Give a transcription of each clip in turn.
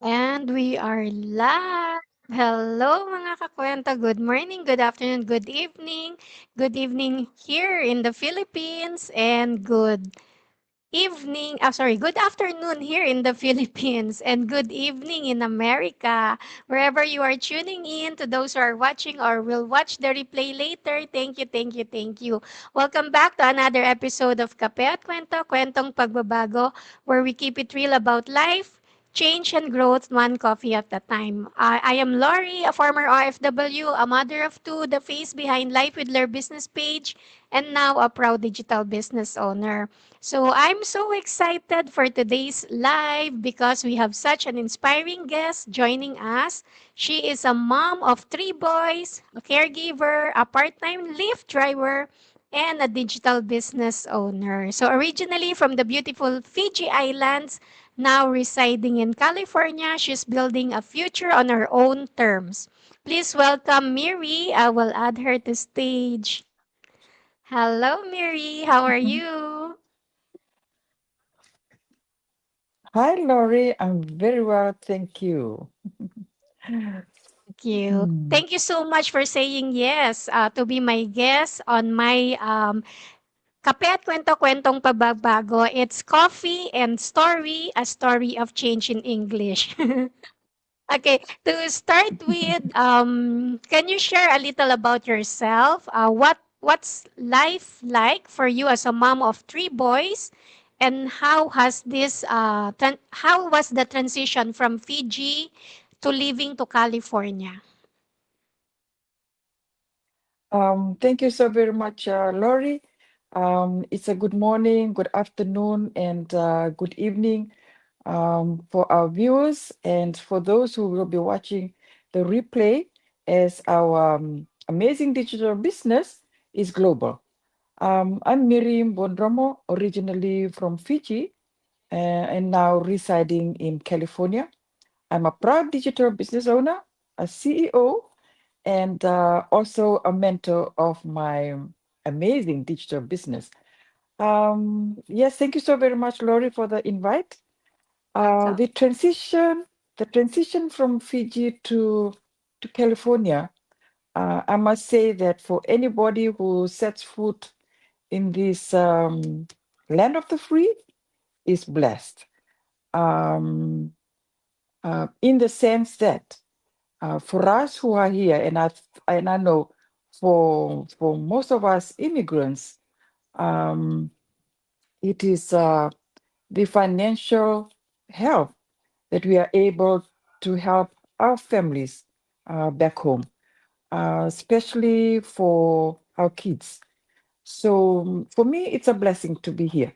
And we are live. Hello mga kakwenta. Good morning, good afternoon, good evening. Good evening here in the Philippines and good afternoon here in the Philippines and good evening in America. Wherever you are tuning in, to those who are watching or will watch the replay later, thank you, thank you, thank you. Welcome back to another episode of Kape at Kwento, Kwentong Pagbabago, where we keep it real about life, change and growth one coffee at a time. I am Lori, a former OFW, a mother of two, the face behind Life with Lair business page, and now a proud digital business owner. So I'm so excited for today's live because we have such an inspiring guest joining us. She is a mom of three boys, a caregiver, a part-time Lyft driver, and a digital business owner. So originally from the beautiful Fiji Islands, now residing in California, she's building a future on her own terms. Please welcome Miri. I will add her to stage. Hello, Miri. How are Mhm. you? Hi, Laurie. I'm very well, thank you. Thank you. Hmm. Thank you so much for saying yes to be my guest on my Kape at Kwento-Kwentong Pagbabago. It's Coffee and Story, a story of change in English. Okay, to start with, can you share a little about yourself? What's life like for you as a mom of three boys, and how was the transition from Fiji to living to California? Thank you so very much, Laurie. It's a good morning, good afternoon, and good evening for our viewers and for those who will be watching the replay as our amazing digital business is global. I'm Miriam Bondromo, originally from Fiji and now residing in California. I'm a proud digital business owner, a CEO, and also a mentor of my amazing digital business. Yes, thank you so very much, Lori, for the invite. That's Uh, all. the transition, the transition from Fiji to California, I must say that for anybody who sets foot in this land of the free is blessed. Um, in the sense that for us who are here, and I know for most of us immigrants, um, it is the financial help that we are able to help our families back home, especially for our kids. So for me, it's a blessing to be here.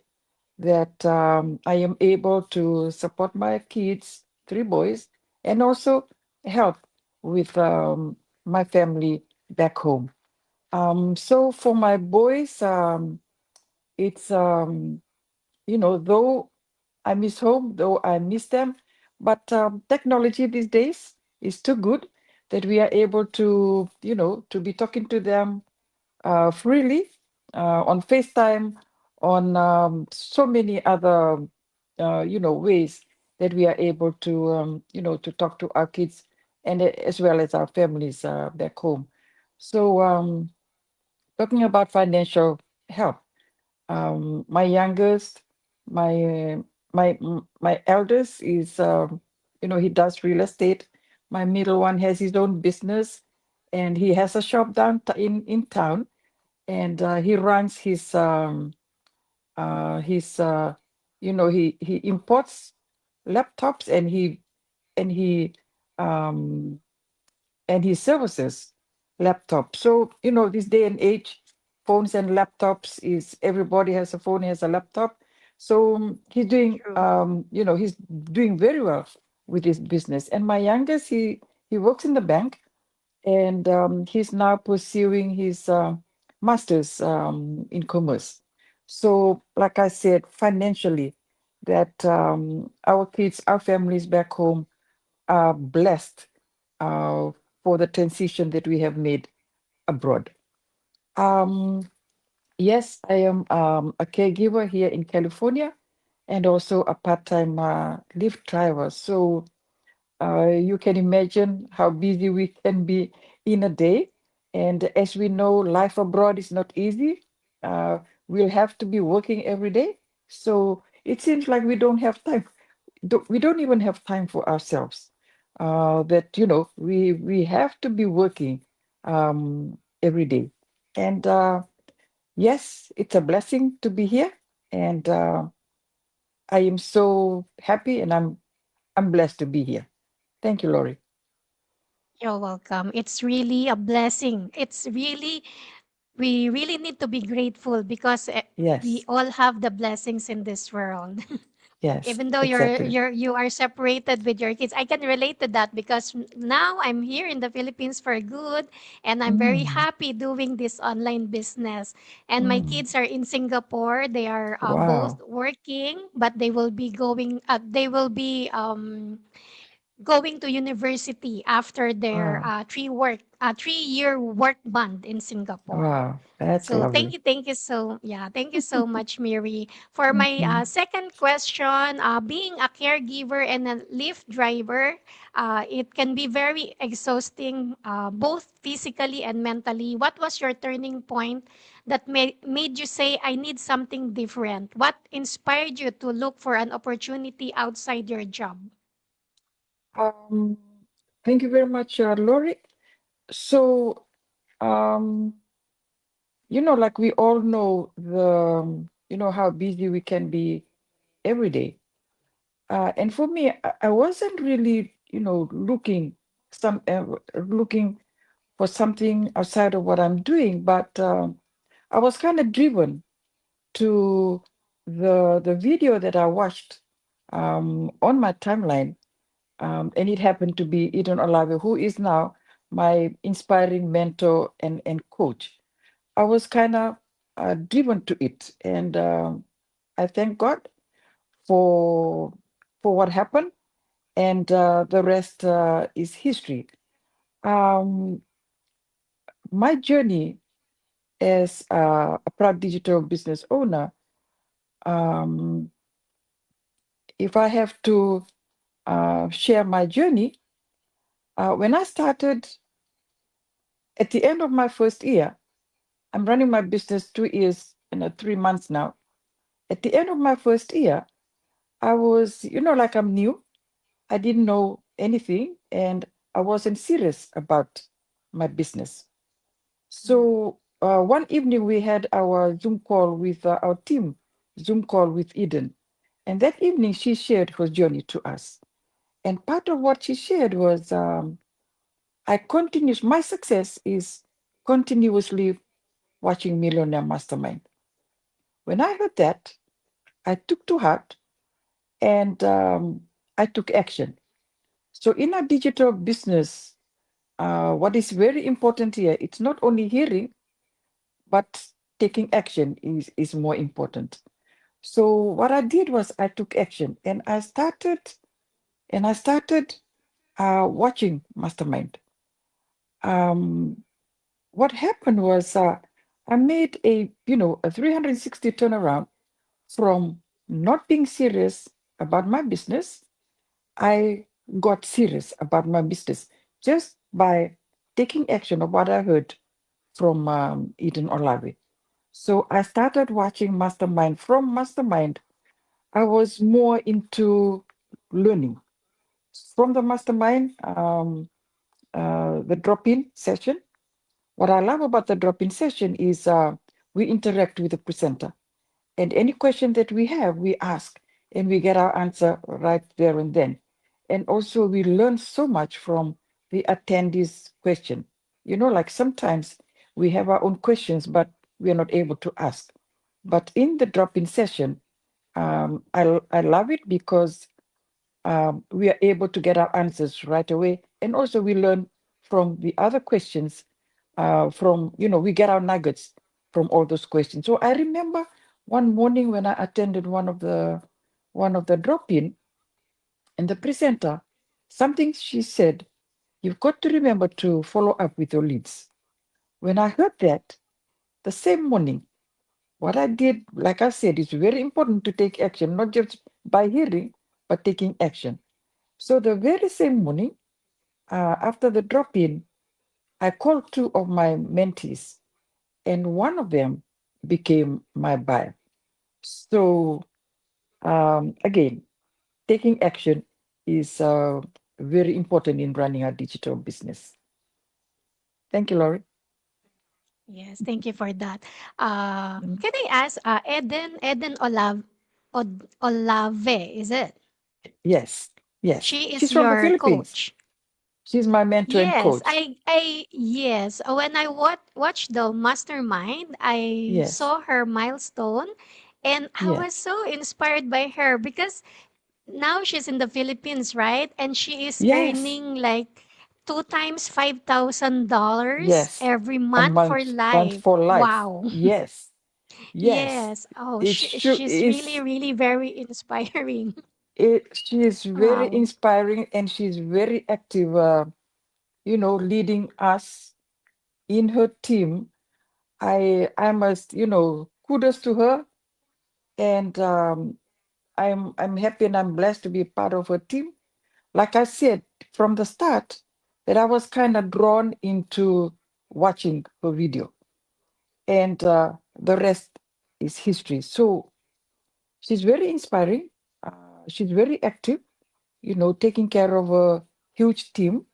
That I am able to support my kids, three boys, and also help with my family back home. So for my boys, it's though I miss home, though I miss them, but technology these days is too good that we are able to, to be talking to them freely on FaceTime, on so many other, ways that we are able to, to talk to our kids and as well as our families back home. So, talking about financial help, my youngest, my my eldest is, he does real estate. My middle one has his own business, and he has a shop down in town, and he runs his he imports laptops and he um and he services laptops. So this day and age, phones and laptops is everybody has a phone, has a laptop. So he's doing True. he's doing very well with his business. And my youngest, he works in the bank, and he's now pursuing his master's in commerce. So, like I said, financially, that our kids, our families back home are blessed uh, for the transition that we have made abroad. Um, yes, I am a caregiver here in California and also a part-time Lyft driver. So You can imagine how busy we can be in a day. And as we know, life abroad is not easy. Uh, we'll have to be working every day. So it seems like we don't have time. We don't even have time for ourselves. That, we have to be working every day. And yes, it's a blessing to be here. And I am so happy and I'm blessed to be here. Thank you, Lori. You're welcome. It's really a blessing. We really need to be grateful because we Yes, all have the blessings in this world. yes, Even though exactly. you are separated with your kids, I can relate to that because now I'm here in the Philippines for good, and I'm very Mm, happy doing this online business. And my mm, kids are in Singapore. They are both wow. working, but they will be going. They will be going to university after their Wow. 3-year work bond in Singapore. Wow. That's So lovely. thank you so much, Mary. For my Mm-mm. second question, being a caregiver and a Lyft driver, it can be very exhausting, both physically and mentally. What was your turning point that made you say, I need something different? What inspired you to look for an opportunity outside your job? Um, Thank you very much, Lori. So, um, like we all know how busy we can be every day. And for me, I wasn't really, looking for something outside of what I'm doing, but I was kind of driven to the video that I watched on my timeline, and it happened to be Eden Olave, who is now my inspiring mentor and coach. I was kind of driven to it, and I thank God for what happened, and the rest is history. Um, my journey as a proud digital business owner, um, if I have to share my journey, when I started at the end of my first year, I'm running my business 2 years and 3 months now. At the end of my first year, I was, like I'm new. I didn't know anything and I wasn't serious about my business. So one evening we had our Zoom call with our team, Zoom call with Eden. And that evening she shared her journey to us. And part of what she shared was my success is continuously watching Millionaire Mastermind. When I heard that, I took to heart and I took action. So in a digital business, what is very important here, it's not only hearing, but taking action is more important. So what I did was I took action and I started watching Mastermind. Um, what happened was I made a 360 turnaround from not being serious about my business. I got serious about my business just by taking action of what I heard from Eden Olavi. So I started watching Mastermind. From Mastermind, I was more into learning. From the Mastermind, the drop-in session. What I love about the drop-in session is we interact with the presenter. And any question that we have, we ask and we get our answer right there and then. And also, we learn so much from the attendees' question. Like sometimes we have our own questions, but we are not able to ask. But in the drop in session, I love it because we are able to get our answers right away. And also, we learn from the other questions, we get our nuggets from all those questions. So I remember one morning when I attended one of the drop-in, and the presenter, something she said, you've got to remember to follow up with your leads. When I heard that, the same morning, what I did, like I said, it's very important to take action, not just by hearing, but taking action. So the very same morning, after the drop-in, I called two of my mentees, and one of them became my buyer. So again, taking action is very important in running a digital business. Thank you, Laurie. Yes, thank you for that. Mhm. Can I ask, Olave, is it? Yes, yes. She is She's from the your Philippines. coach. She's my mentor and Yes, coach. yes. When I watched the mastermind, I Yes, saw her milestone, and I was yes, so inspired by her because now she's in the Philippines, right? And she is yes, earning like two times $5,000 yes. every A month for month life. for life. Wow. Yes, yes. Yes. Oh, It's true. she's really, really very inspiring. She is very Wow. inspiring and she's very active, leading us in her team. I must, kudos to her. And I'm happy and I'm blessed to be part of her team. Like I said from the start, that I was kind of drawn into watching her video, and the rest is history. So she's very inspiring. She's very active, taking care of a huge team.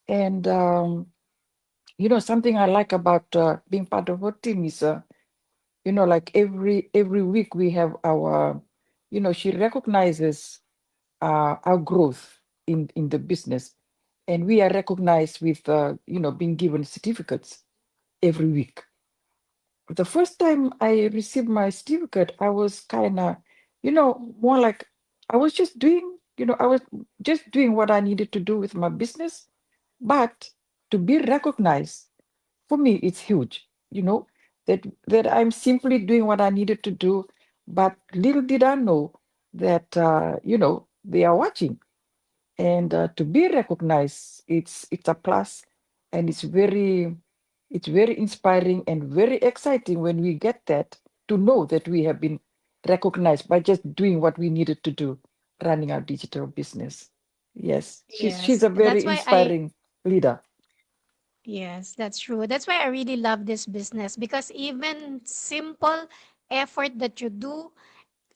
And something I like about being part of her team is, like every week we have our, she recognizes our growth in the business, and we are recognized with being given certificates every week. The first time I received my certificate, I was kind of, more like I was just doing, I was just doing what I needed to do with my business. But to be recognized, for me, it's huge, that I'm simply doing what I needed to do. But little did I know that, they are watching, and to be recognized, it's a plus, and it's very inspiring and very exciting when we get that, to know that we have been recognized by just doing what we needed to do, running our digital business. Yes, she's Yes. a very inspiring leader. Yes, that's true. That's why I really love this business because even simple effort that you do,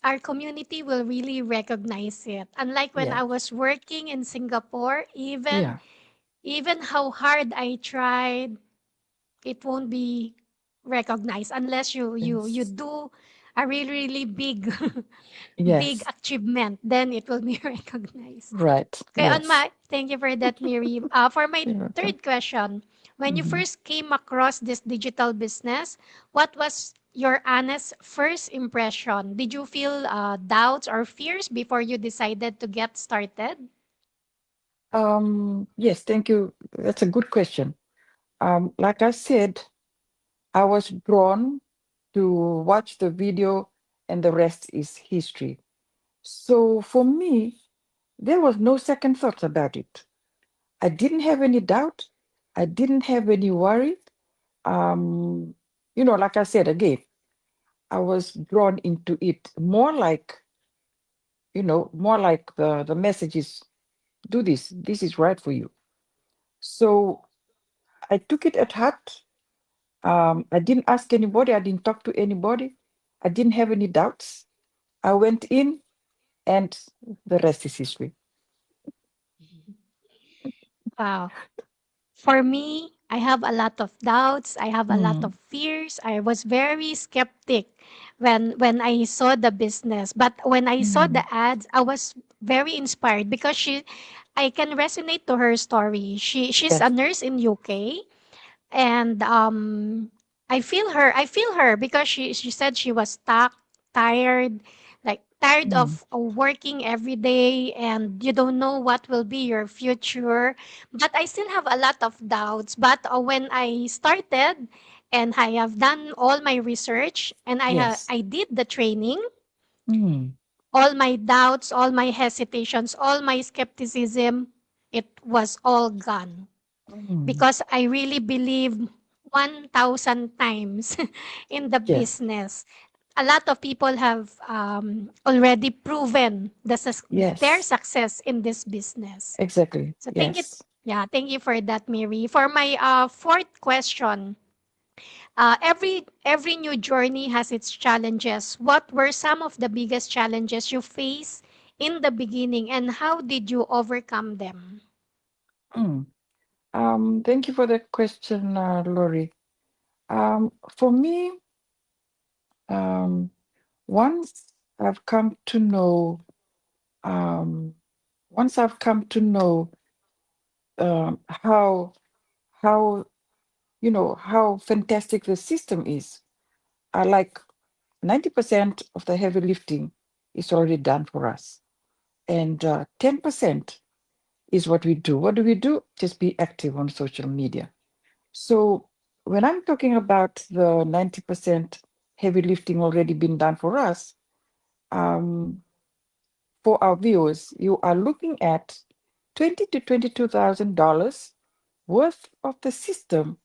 our community will really recognize it. Unlike when Yeah, I was working in Singapore, yeah, even how hard I tried, it won't be recognized unless you yes, do a really really big big yes, achievement, then it will be recognized. right, Okay, on yes. my thank you for that, Miri. For my You're welcome. third question, when you Mhm. first came across this digital business, what was your honest first impression? Did you feel doubts or fears before you decided to get started? Yes, thank you. That's a good question. Like I said, I was drawn to watch the video, and the rest is history. So for me, there was no second thoughts about it. I didn't have any doubt. I didn't have any worry. Um, like I said again, I was drawn into it more like the message is, do this. This is right for you. So I took it at heart. I didn't ask anybody. I didn't talk to anybody. I didn't have any doubts. I went in, and the rest is history. Wow. For me, I have a lot of doubts. I have a lot Mm, of fears. I was very skeptic when I saw the business. But when I saw the mm, ads, I was very inspired because I can resonate to her story. She's a yes. nurse in UK, and I feel her because she said she was stuck, tired, like tired Mm, of working every day, and you don't know what will be your future. But I still have a lot of doubts. But when I started and I have done all my research and yes. I did the training, Mm, all my doubts, all my hesitations, all my skepticism, it was all gone mm, because I really believe 1,000 times in the yes. business. a lot of people have already proven their Yes, success in this business. exactly. So thank you. Yes. Yeah, thank you for that, Mary. For my fourth question, every new journey has its challenges. What were some of the biggest challenges you faced in the beginning, and how did you overcome them? Mm. Thank you for that question, Lori. For me, um, once I've come to know, um, once I've come to know how how fantastic the system is. I like 90% of the heavy lifting is already done for us, and 10% is what we do. What do we do? Just be active on social media. So when I'm talking about the 90% heavy lifting already been done for us, um, for our viewers, you are looking at $20,000 to $22,000 worth of the system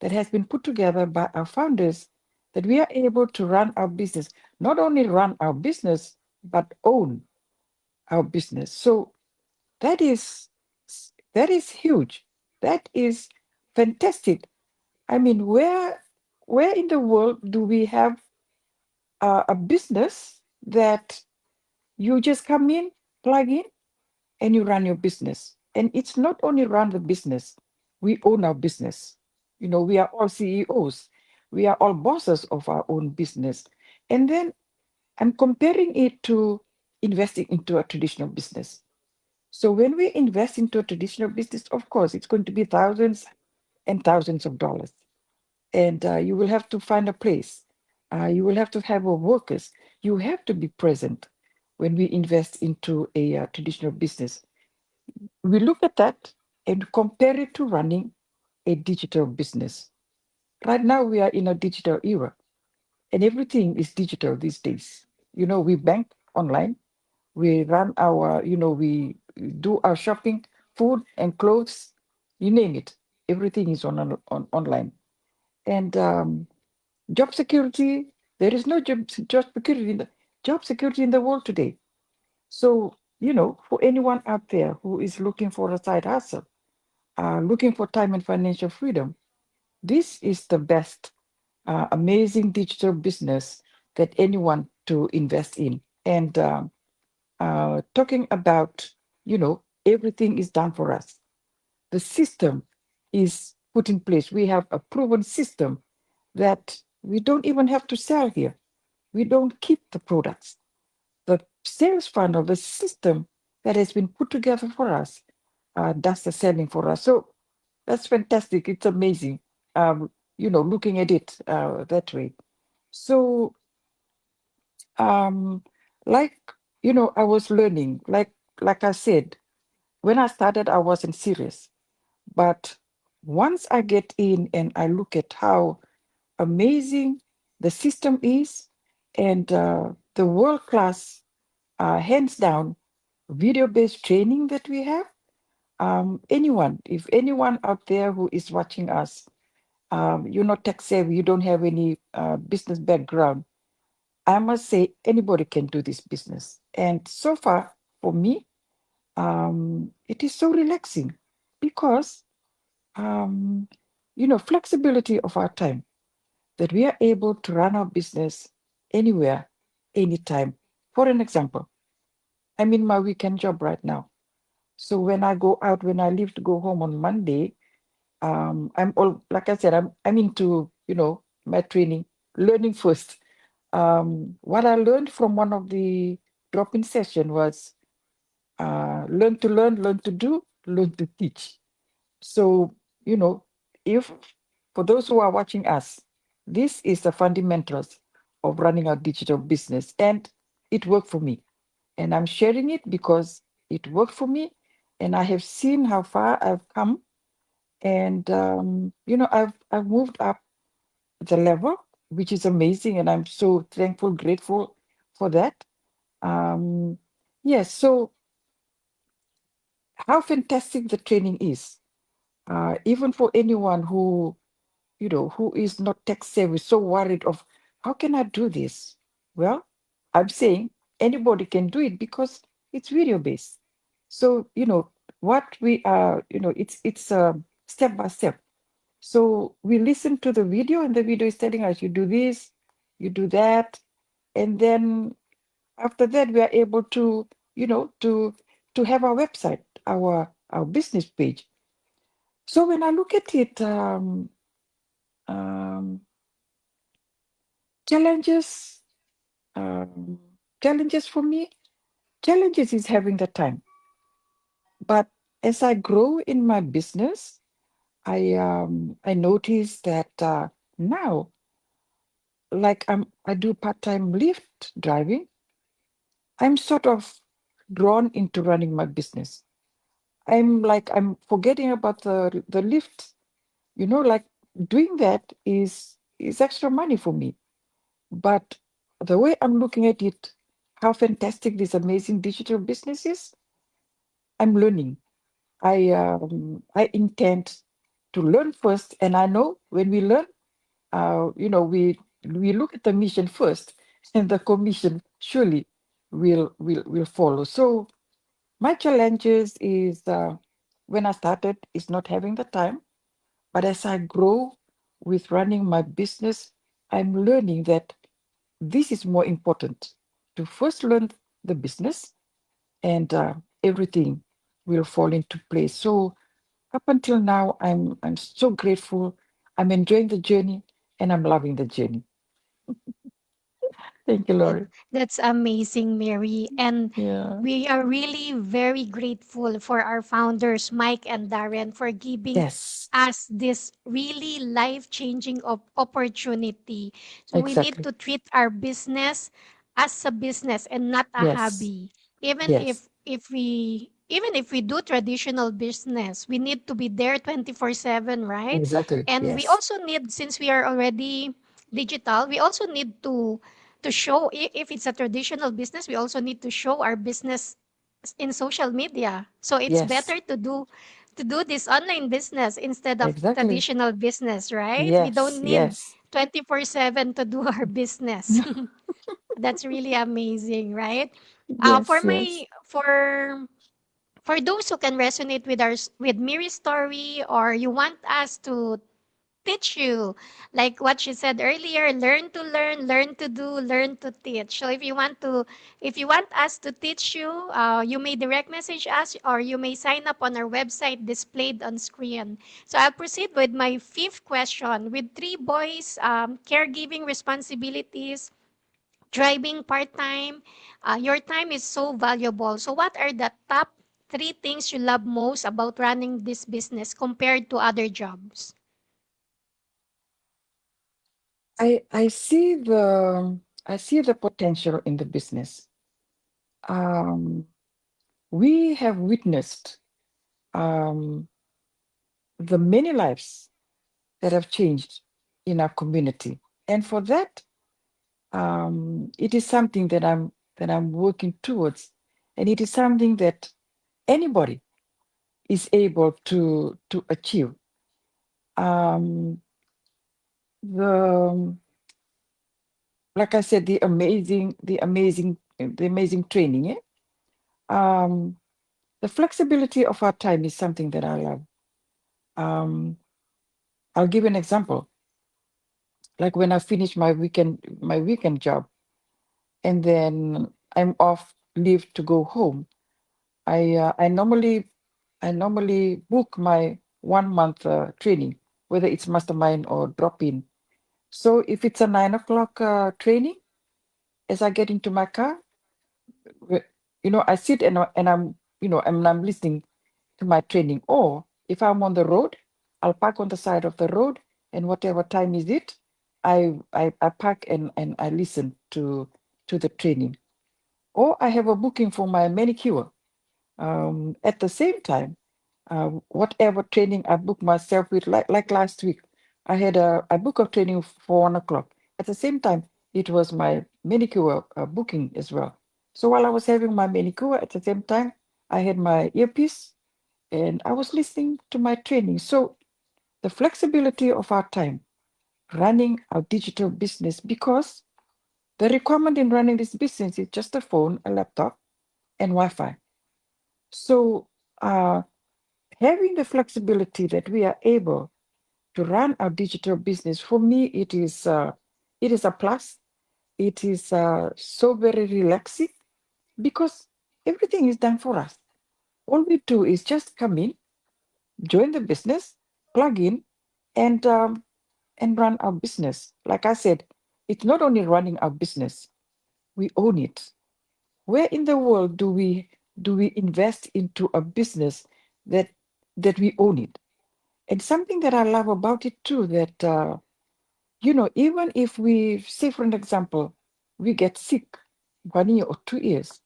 that has been put together by our founders, that we are able to run our business, not only run our business, but own our business. So that is that is huge. That is fantastic. I mean, where in the world do we have a business that you just come in, plug in, and you run your business? And it's not only run the business, we own our business. We are all CEOs. We are all bosses of our own business. And then I'm comparing it to investing into a traditional business. So when we invest into a traditional business, of course, it's going to be thousands and thousands of dollars. And you will have to find a place. You will have to have workers. You have to be present when we invest into a traditional business. We look at that and compare it to running a digital business. Right now, we are in a digital era, and everything is digital these days. We bank online, we run our, we do our shopping, food and clothes, you name it. Everything is on online. And job security, there is no job security in the world today. So, for anyone out there who is looking for a side hustle, looking for time and financial freedom, this is the best, amazing digital business that anyone to invest in. And talking about, everything is done for us. The system is put in place. We have a proven system that we don't even have to sell here. We don't keep the products. The sales funnel, the system that has been put together for us, does the selling for us. So that's fantastic. It's amazing, looking at it that way. So, um, like, I was learning, like I said, when I started, I wasn't serious. But once I get in and I look at how amazing the system is, and the world class, hands down, video based training that we have, if anyone out there who is watching us, you're not tech savvy, you don't have any business background, I must say anybody can do this business. And so far, for me, it is so relaxing because, um, flexibility of our time, that we are able to run our business anywhere, anytime. For an example, I'm in my weekend job right now. So when I go out, when I leave to go home on Monday, I'm all, like I said, I'm into, my training, learning first. What I learned from one of the drop-in session was, learn to learn to do, learn to teach. So, if for those who are watching us, this is the fundamentals of running a digital business, and it worked for me. And I'm sharing it because it worked for me, and I have seen how far I've come. And I've moved up the level, which is amazing, and I'm so thankful, grateful for that. Um, yes, so how fantastic the training is, even for anyone who is not tech savvy, so worried of how can I do this? Well, I'm saying anybody can do it because it's video based. So, what we are, it's step by step. So we listen to the video, and the video is telling us, you do this, you do that, and then after that we are able to, to have our website, our business page. So when I look at it, um, challenges, um, challenges for me, challenges is having the time. But as I grow in my business, I notice that now, like I do part-time Lyft driving, I'm sort of drawn into running my business. I'm forgetting about the Lyft, like doing that is extra money for me. But the way I'm looking at it, how fantastic this amazing digital business is, I'm learning. I intend to learn first, and I know when we learn, we look at the mission first, and the commission surely will follow. So my challenges is when I started is not having the time, but as I grow with running my business, I'm learning that this is more important to first learn the business, and everything will fall into place. So up until now, I'm so grateful. I'm enjoying the journey, and I'm loving the journey. Thank you, That Lori. that's amazing, Mary. And Yeah. we are really very grateful for our founders, Mike and Darren, for giving Yes. us this really life-changing opportunity. So we need Exactly. to treat our business as a business and not a Yes. hobby. Even Yes. if we do traditional business, we need to be there 24/7, right? Exactly. And we Yes. also need, since we are already digital, we also need to show, if it's a traditional business, we also need to show our business in social media. So it's Yes. better to do this online business instead of Exactly. traditional business, right? We Yes. don't need Yes. 24/7 to do our business. That's really amazing, right? For Yes. my Yes. for those who can resonate with with Miri's story, or you want us to teach you, like what she said earlier, learn to do, learn to teach. So if you want us to teach you, you may direct message us, or you may sign up on our website displayed on screen. So I'll proceed with my fifth question. With three boys, caregiving responsibilities, driving part-time, your time is so valuable. So what are the top three things you love most about running this business compared to other jobs? I see the potential in the business. Um, we have witnessed um, the many lives that have changed in our community, and for that, it is something that I'm working towards, and it is something that anybody is able to achieve. Um, the like I said, the amazing training. Um, the flexibility of our time is something that I love. Um, I'll give an example. Like when I finish my weekend job, and then I'm off leave to go home. I normally book my 1 month training, whether it's mastermind or drop in. So if it's a 9 o'clock training, as I get into my car, wh- I sit and I'm listening to my training. Or if I'm on the road, I'll park on the side of the road, and whatever time is it, I park and I listen to the training. Or I have a booking for my manicure. At the same time, whatever training I book myself with, like last week, I book a training for 1 o'clock. At the same time, it was my manicure booking as well. So while I was having my manicure, at the same time, I had my earpiece and I was listening to my training. So the flexibility of our time running our digital business, because The requirement in running this business is just a phone, a laptop, and Wi-Fi. So having the flexibility that we are able to run our digital business, for me, it is a plus. It is so very relaxing because everything is done for us. All we do is just come in, join the business, plug in, and run our business. Like I said, it's not only running our business; we own it. Where in the world do we invest into a business that we own it? And something that I love about it too, that even if we say, for an example, we get sick 1 year or 2 years,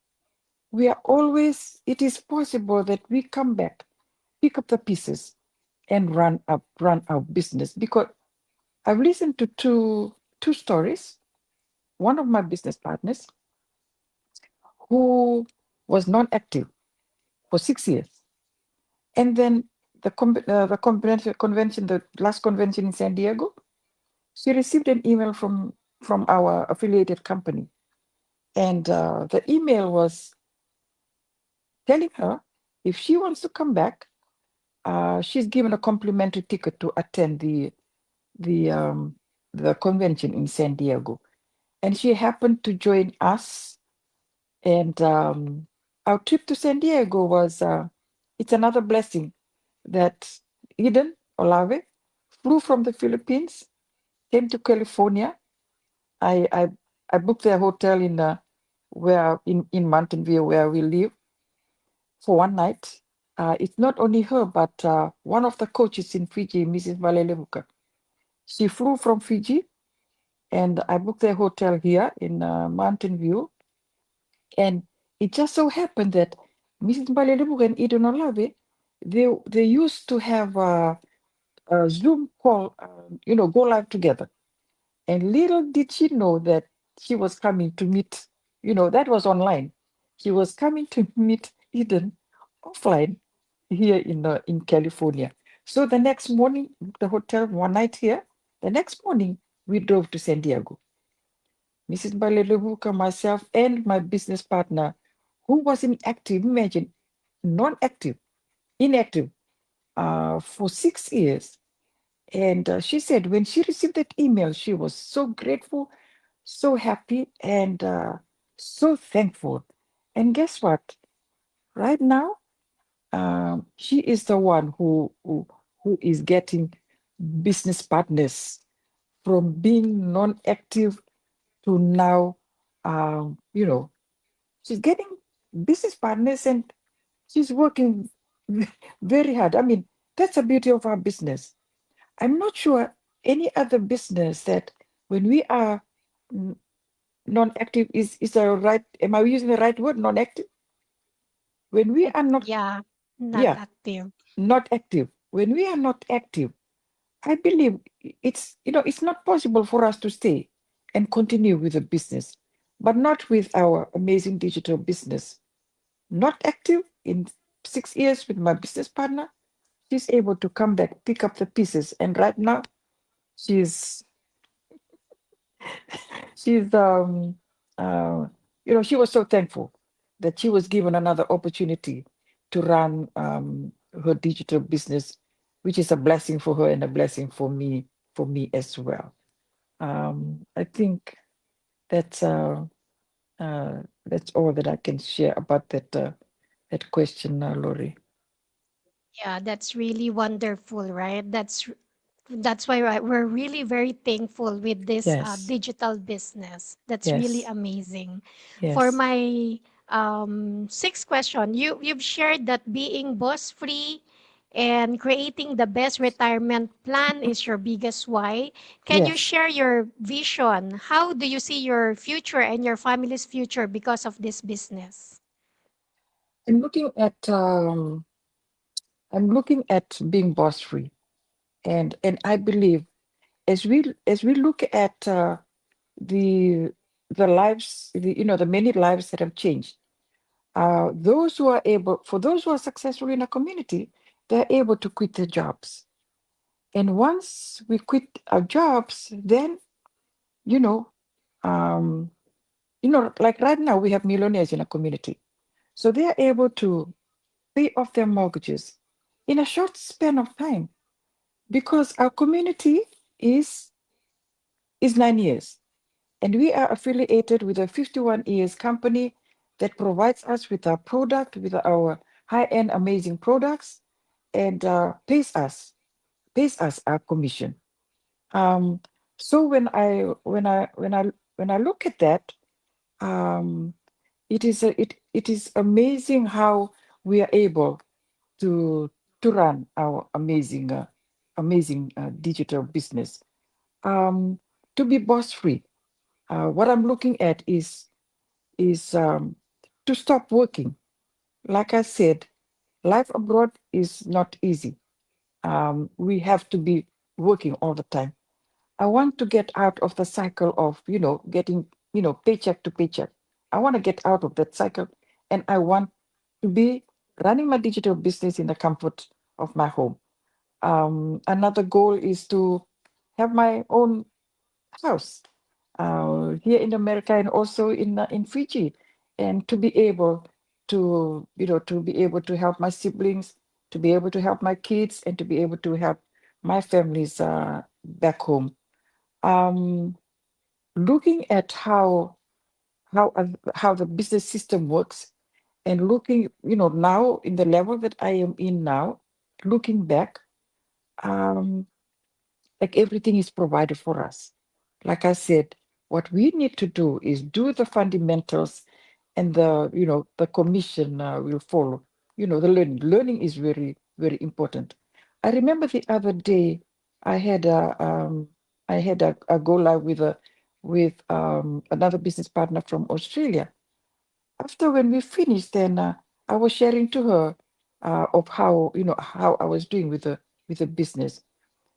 we are always, it is possible that we come back, pick up the pieces, and run our business. Because I've listened to two stories. One of my business partners who was non-active for 6 years, and then the last convention in San Diego, she received an email from our affiliated company, and the email was telling her if she wants to come back, she's given a complimentary ticket to attend the um, the convention in San Diego, and she happened to join us. And our trip to San Diego was it's another blessing that Eden Olave flew from the Philippines, came to California. I I, I booked their hotel where in Mountain View where we live for one night. It's not only her, but one of the coaches in Fiji, Mrs. Valelevuka. She flew from Fiji, and I booked their hotel here in Mountain View. And it just so happened that Mrs. Valelevuka and Eden Olave, they used to have a Zoom call, go live together. And little did she know that she was coming to meet, that was online. She was coming to meet Eden offline here in California. So the next morning, the hotel one night here. The next morning, we drove to San Diego. Mrs. Balelebuka, myself, and my business partner, who was inactive, imagine, non-active, inactive, for 6 years. And she said when she received that email, she was so grateful, so happy, and so thankful. And guess what? Right now, she is the one who is getting business partners from being non-active to now, you know, she's getting business partners and she's working very hard. I mean, that's the beauty of our business. I'm not sure any other business that when we are n- non-active is the right, am I using the right word, non-active? When we are not, Yeah, not yeah, active. not active. When we are not active, I believe it's not possible for us to stay and continue with the business, but not with our amazing digital business. Not active in 6 years with my business partner, she's able to come back, pick up the pieces, and right now she's she's uh she was so thankful that she was given another opportunity to run her digital business, which is a blessing for her and a blessing for me as well. I think that's uh, that's all that I can share about that question, Lori. Yeah, that's really wonderful, right? That's why we're really very thankful with this Yes, digital business. That's really yes, amazing. For yes. my sixth question, you've shared that being boss free and creating the best retirement plan is your biggest why. Can you Yes, share your vision? How do you see your future and your family's future because of this business? I'm looking at being boss free, and I believe as we look at the the lives, the many lives that have changed. Those who are successful in a community, they're able to quit their jobs. And once we quit our jobs, then you know, um, like right now we have millionaires in a community. So they are able to pay off their mortgages in a short span of time because our community is is 9 years. And we are affiliated with a 51 years company that provides us with our product, with our high-end amazing products, and pays us our commission. Um, so when I look at that, um, it is amazing how we are able to run our amazing digital business. Um, to be boss free, what I'm looking at is to stop working. Like I said, life abroad is not easy. We have to be working all the time. I want to get out of the cycle of, getting, paycheck to paycheck. I want to get out of that cycle and I want to be running my digital business in the comfort of my home. Another goal is to have my own house here in America and also in Fiji, and to be able to to be able to help my siblings, to be able to help my kids, and to be able to help my families back home. Um, Looking at how the business system works, and looking now in the level that I am in now, looking back. Um, like everything is provided for us. Like I said, what we need to do is do the fundamentals, and the commission will follow. The learning is very very important. I remember the other day I had a go live with another business partner from Australia. After when we finished, then I was sharing to her of how I was doing with the business,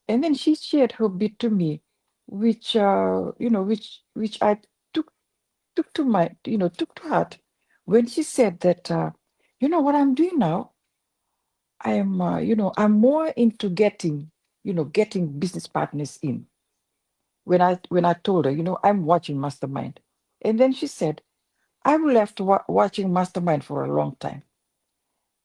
and then she shared her bit to me, which which I took took to heart, when she said that what I'm doing now. I'm I'm more into getting business partners in. When I told her, I'm watching Mastermind, and then she said, I've left watching Mastermind for a long time.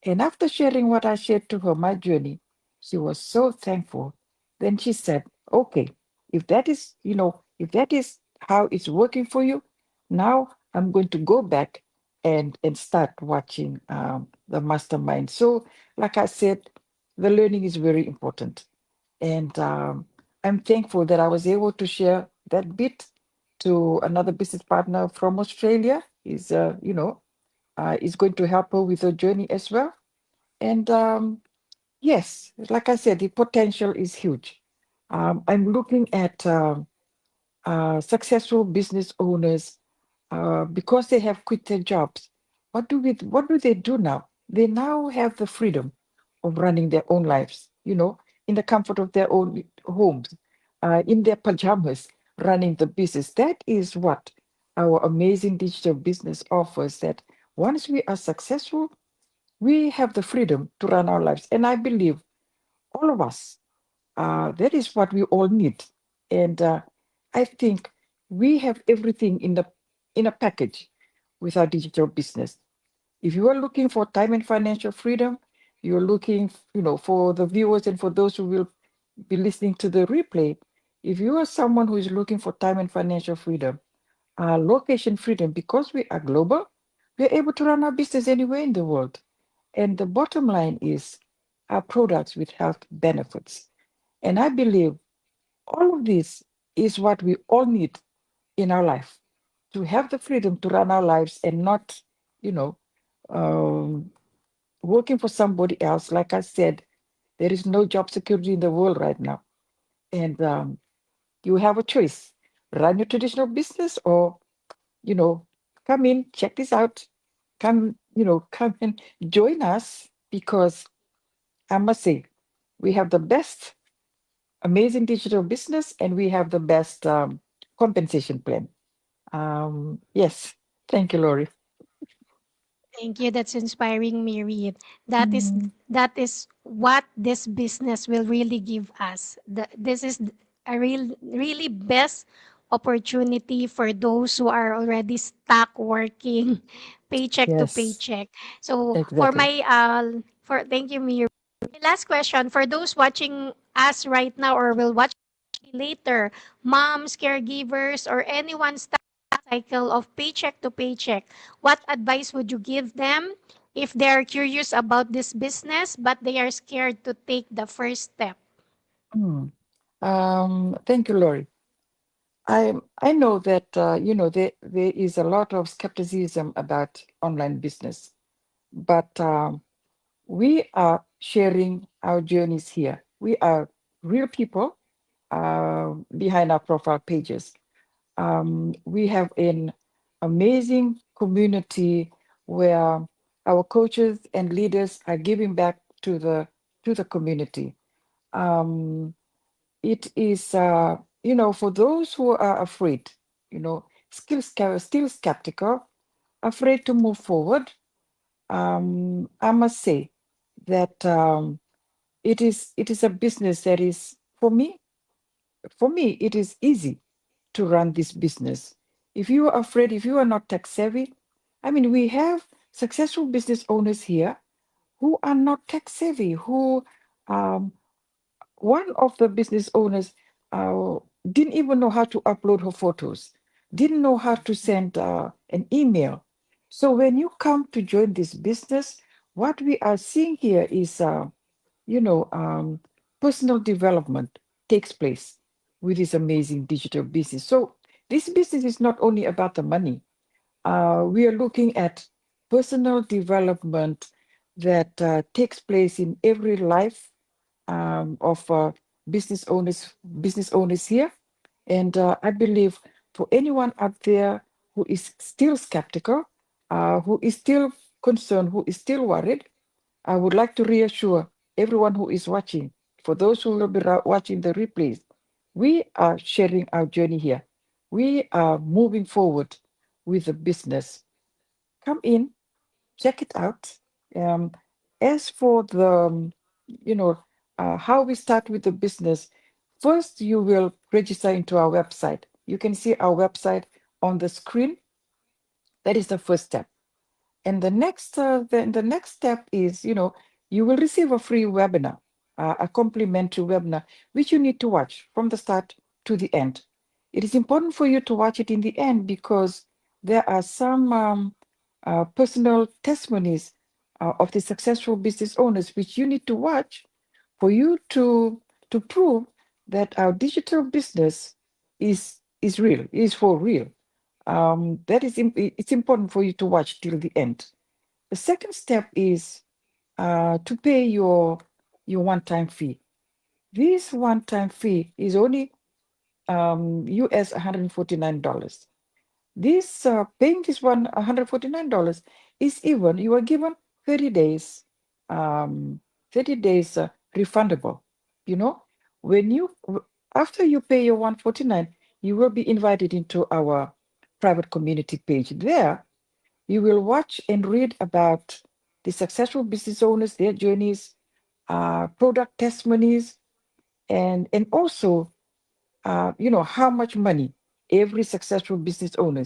And after sharing what I shared to her, my journey, she was so thankful. Then she said, okay, if that is how it's working for you, now I'm going to go back and start watching the mastermind. So, like I said, the learning is very important. And I'm thankful that I was able to share that bit to another business partner from Australia. Is going to help her with her journey as well. And yes, like I said, the potential is huge. I'm looking at successful business owners because they have quit their jobs. What do they do now? They now have the freedom of running their own lives, in the comfort of their own homes, in their pajamas, running the business. That is what our amazing digital business offers. That once we are successful, we have the freedom to run our lives. And I believe all of us, that is what we all need. And I think we have everything in a package with our digital business. If you are looking for time and financial freedom, you're looking, for the viewers and for those who will be listening to the replay. If you are someone who is looking for time and financial freedom, location freedom, because we are global, we are able to run our business anywhere in the world. And the bottom line is our products with health benefits. And I believe all of this is what we all need in our life, to have the freedom to run our lives and not, you know, um, working for somebody else. Like I said, there is no job security in the world right now. And you have a choice: run your traditional business, or, you know, come in, check this out, come and join us, because I must say, we have the best amazing digital business, and we have the best compensation plan. Yes, thank you, Lori. Thank you. That's inspiring, Mary. Mm, That is what this business will really give us. This is a really best opportunity for those who are already stuck working paycheck to Yes, paycheck. So for exactly. my for thank you, Mir. Last question for those watching us right now or will watch later, moms, caregivers, or anyone stuck in the cycle of paycheck to paycheck, what advice would you give them if they are curious about this business but they are scared to take the first step? Mm. Thank you, Lori. I know that there is a lot of skepticism about online business, but we are sharing our journeys here. We are real people behind our profile pages. We have an amazing community where our coaches and leaders are giving back to the community. Um, it is, for those who are afraid, still skeptical, afraid to move forward. I must say that it is a business that is for me it is easy to run this business. If you are afraid, if you are not tech savvy, I mean, we have successful business owners here who are not tech savvy, who um, one of the business owners uh, didn't even know how to upload her photos, didn't know how to send an email. So when you come to join this business, what we are seeing here is, you know, um, personal development takes place with this amazing digital business. So this business is not only about the money. We are looking at personal development that takes place in every life of business owners here. And I believe for anyone out there who is still skeptical, who is still concerned, who is still worried, I would like to reassure everyone who is watching, for those who will be watching the replays, we are sharing our journey here. We are moving forward with the business. Come in, check it out. Um, as for how we start with the business, first you will register into our website. You can see our website on the screen. That is the first step. And the next step is, you will receive a free webinar, a complimentary webinar, which you need to watch from the start to the end. It is important for you to watch it in the end because there are some personal testimonies of the successful business owners which you need to watch for you to prove that our digital business is real, is for real. It's important for you to watch till the end. The second step is to pay your one-time fee. This one-time fee is only US $149. This paying this $149 is even you are given 30 days, um, 30 days refundable. You know, when after you pay your 149, you will be invited into our private community page. There, you will watch and read about the successful business owners, their journeys, product testimonies, and also how much money every successful business owner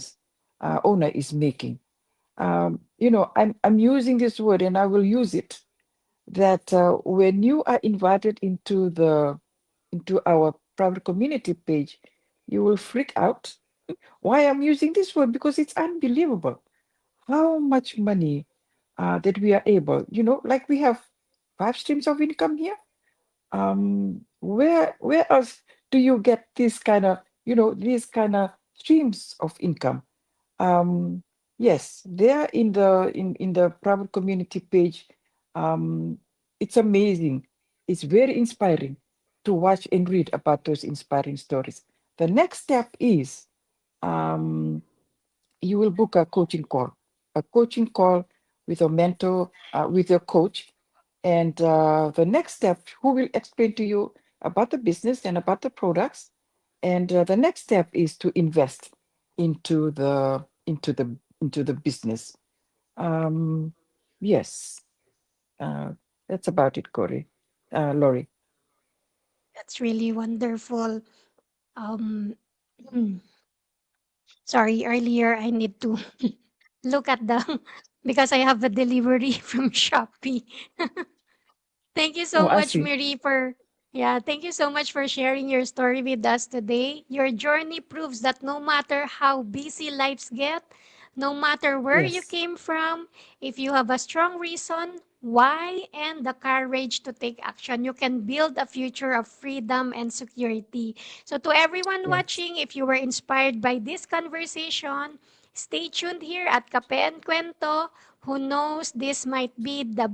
is making. I'm using this word and I will use it that when you are invited into our private community page, you will freak out. Why I'm using this word? Because it's unbelievable how much money that we are able, like we have 5 streams of income here. Where else do you get these kind of streams of income? Um, yes, there in the private community page. Um, it's amazing. It's very inspiring to watch and read about those inspiring stories. The next step is um, you will book a coaching call with a mentor, with your coach. And the next step, who will explain to you about the business and about the products. And the next step is to invest into the business. Um, yes, uh, that's about it, Lori. That's really wonderful. Um, Sorry, earlier I need to look at the because I have a delivery from Shopee. Thank you Oh, so I much, see. Miri, for thank you so much for sharing your story with us today. Your journey proves that no matter how busy lives get, no matter where you Yes. came from, if you have a strong reason why and the courage to take action, you can build a future of freedom and security. So to everyone Yes. watching, if you were inspired by this conversation, stay tuned here at Kape and Kwento. Who knows, this might be the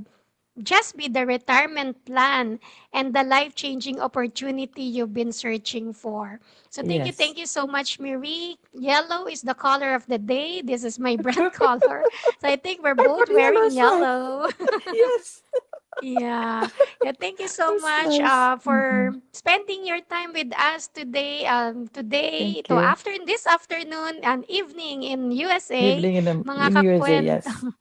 just be the retirement plan and the life-changing opportunity you've been searching for. So Yes. thank you so much, Marie. Yellow is the color of the day. This is my brand color. So I think we're I both put yellow wearing as well. yellow. Yes. Yeah. Yeah, thank you so That's much nice. for spending your time with us today. Today Thank to you. after this afternoon and evening in USA, Evening mga in USA, yes. kakwento.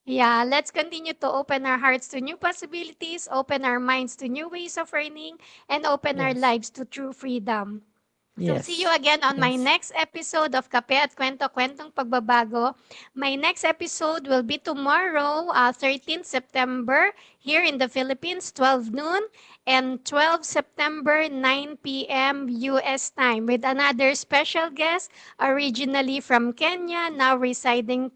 Yeah, let's continue to open our hearts to new possibilities, open our minds to new ways of earning, and open our Yes. lives to true freedom. So see you Yes. again on my Yes. next episode of Kape at Kwento, Kwentong Pagbabago. My next episode will be tomorrow, 13th September, here in the Philippines, 12 noon, and 12 September, 9 p.m. US time, with another special guest, originally from Kenya, now residing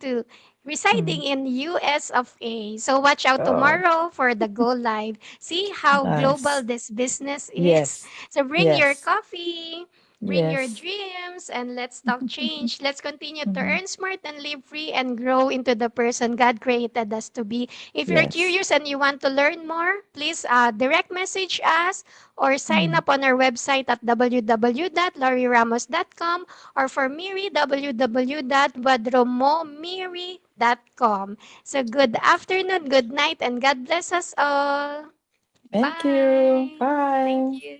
Mm. in US of A. So watch out Oh, tomorrow for the go live. See how global nice. this business is. Yes. So bring your Yes. coffee. Bring your Yes. dreams and let's talk change. Let's continue to Mhm. earn smart and live free and grow into the person God created us to be. If you're Yes. curious and you want to learn more, please direct message us or sign Mm. up on our website at www.loriramos.com or for Miri, www.wadromomiri.com. So good afternoon, good night, and God bless us all. Thank you. Bye. Thank Bye. you.